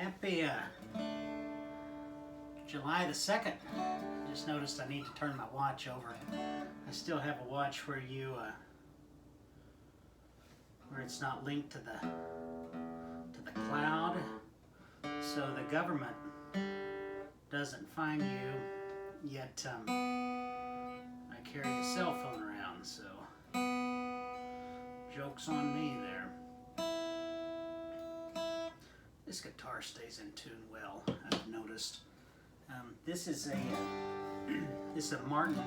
Happy July the 2nd. Just noticed I need to turn my watch over. I still have a watch where it's not linked to the cloud, so the government doesn't fine you. Yet I carry a cell phone around, so joke's on me there. This guitar stays in tune well, I've noticed. This is a Martin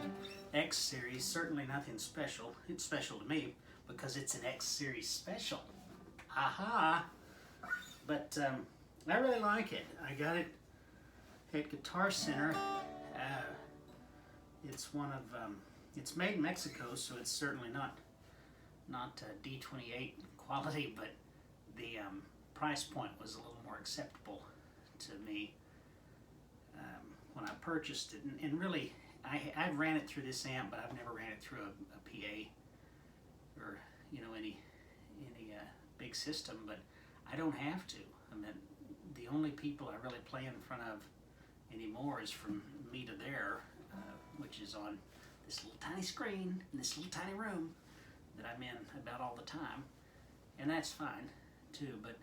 X series. Certainly nothing special. It's special to me because it's an X series special. Aha! But I really like it. I got it at Guitar Center. It's made in Mexico, so it's certainly not D28 quality, but the price point was a little more acceptable to me when I purchased it. And really, I ran it through this amp, but I've never ran it through a PA or any big system. But I don't have to. I mean, the only people I really play in front of anymore is from me to there, which is on this little tiny screen in this little tiny room that I'm in about all the time, and that's fine too. But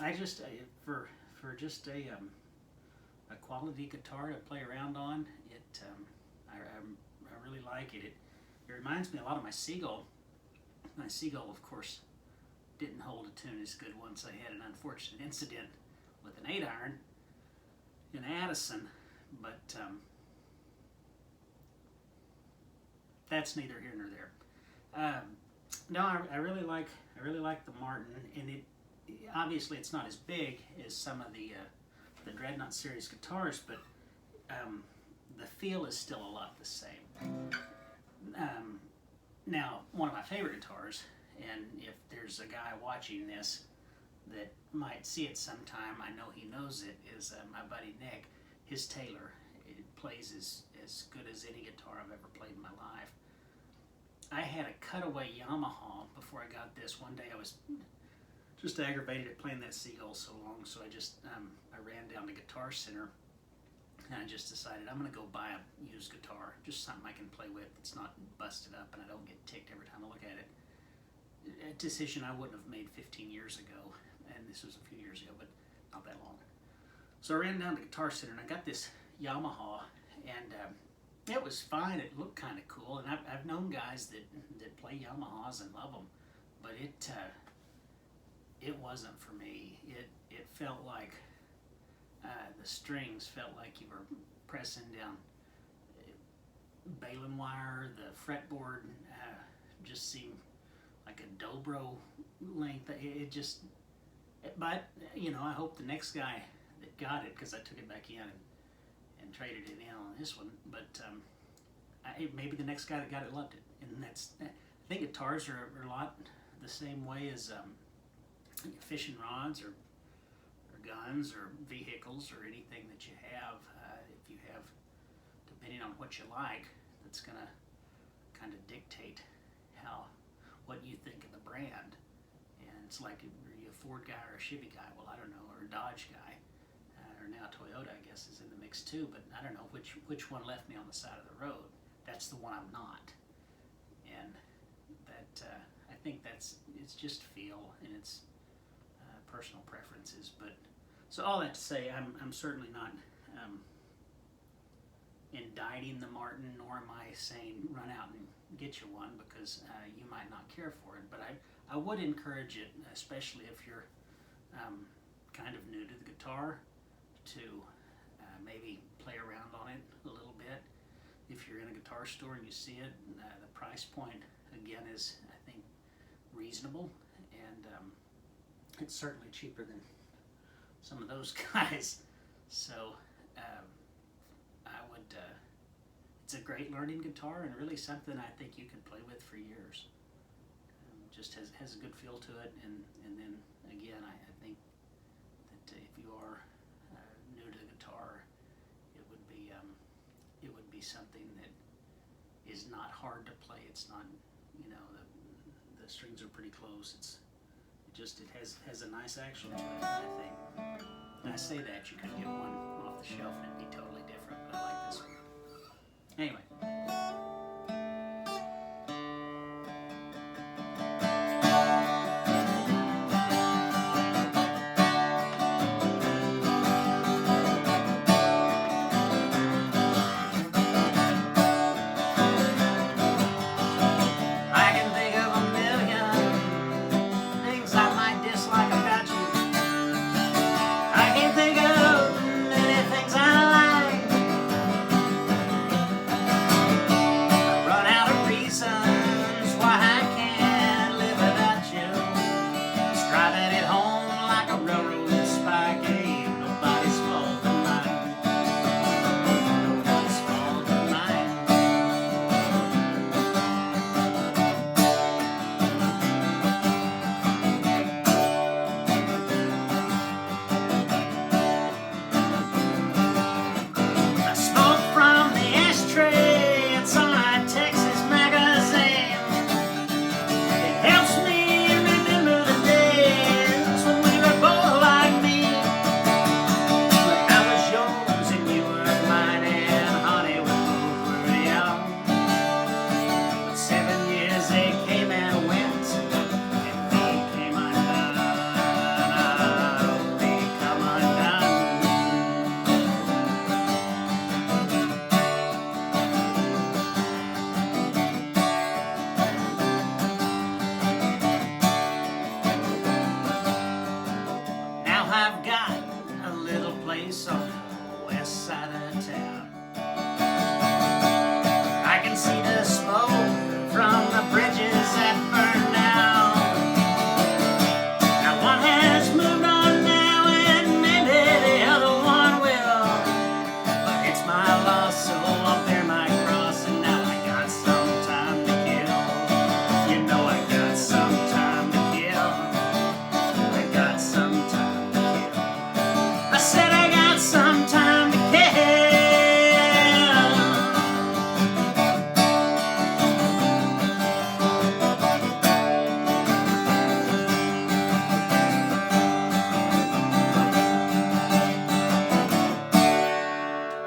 I just for just a quality guitar to play around on, I really like it. It reminds me a lot of my Seagull. My Seagull, of course, didn't hold a tune as good once I had an unfortunate incident with an 8-iron in Addison, but that's neither here nor there. No, I really like the Martin, and it obviously it's not as big as some of the Dreadnought series guitars, but the feel is still a lot the same. Now, one of my favorite guitars, and if there's a guy watching this that might see it sometime, I know he knows it, is my buddy Nick. His Taylor. It plays as good as any guitar I've ever played in my life. I had a cutaway Yamaha before I got this. One day I was just aggravated at playing that Seagull so long, so I ran down to Guitar Center, and I just decided I'm going to go buy a used guitar, just something I can play with that's not busted up and I don't get ticked every time I look at it. A decision I wouldn't have made 15 years ago, and this was a few years ago, but not that long. So I ran down to Guitar Center and I got this Yamaha, and it was fine. It looked kind of cool, and I've known guys that play Yamahas and love them, but it wasn't for me. It felt like the strings felt like you were pressing down baling wire. The fretboard just seemed like a dobro length. But I hope the next guy that got it, because I took it back in and traded it in on this one, but maybe the next guy that got it loved it. And I think guitars are a lot the same way as fishing rods or guns or vehicles or anything that you have. If you have, depending on what you like, that's going to kind of dictate what you think of the brand. And it's like, are you a Ford guy or a Chevy guy? Well, I don't know, or a Dodge guy, or now Toyota, I guess, is in the mix too. But I don't know which one left me on the side of the road. That's the one I'm not, and that I think it's just feel, and it's personal preferences. But so all that to say, I'm certainly not indicting the Martin, nor am I saying run out and get you one, because you might not care for it. But I would encourage it, especially if you're kind of new to the guitar, to maybe play around on it a little bit. If you're in a guitar store and you see it, the price point again is, I think, reasonable, and it's certainly cheaper than some of those guys. So it's a great learning guitar, and really something I think you can play with for years. Just has a good feel to it, and then again, I think that if you are new to the guitar, it would be something that is not hard to play. It's not, the strings are pretty close. It has a nice action to it, I think. And I say that, you could get one off the shelf and it'd be totally different, but I like this one. Anyway,